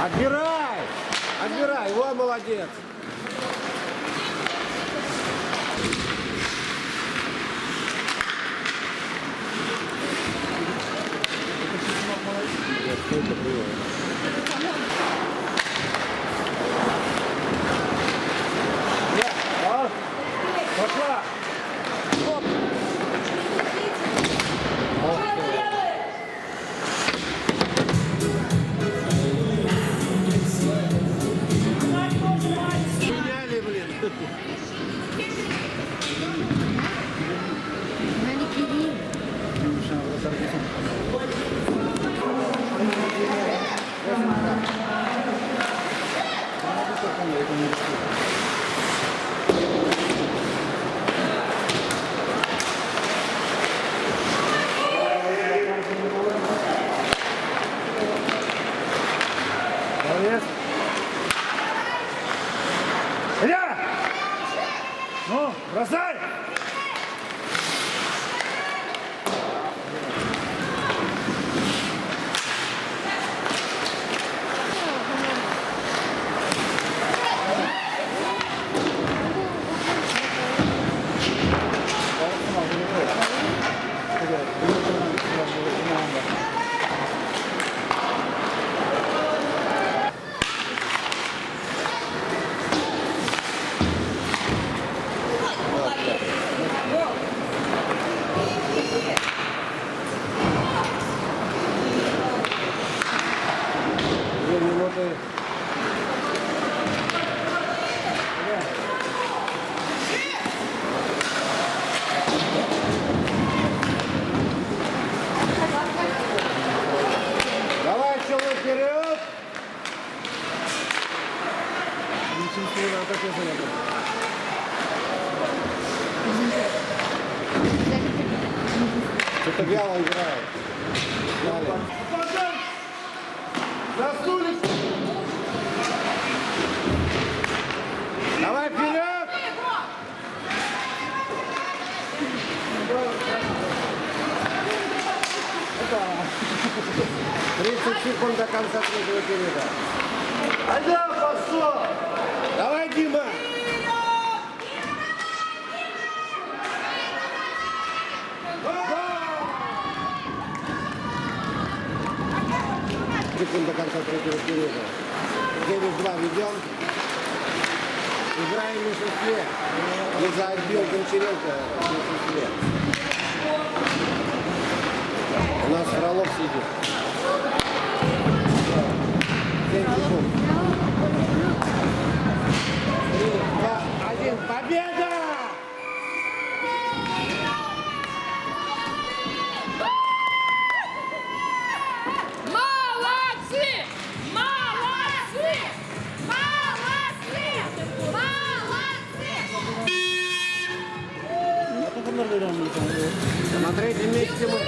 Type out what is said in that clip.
Отбирай! Отбирай! Во, молодец! Пошла! Молодец. Илья! Ну, бросай! Давай, человек, вперед! Что-то вяло играет. Засули! Давай вперед! 30 секунд до конца третьего периода. Айда, пошел! Давай, Дима! секунд до конца третьего периода. 9-2 ведем. Играем в меньшинстве. Из-за отбил Гончаренко в меньшинстве. У нас Фролов сидит. 7 секунд. 3, 2, 1. Победа! Молодцы! Молодцы! Молодцы! Молодцы! На третьем месте мы.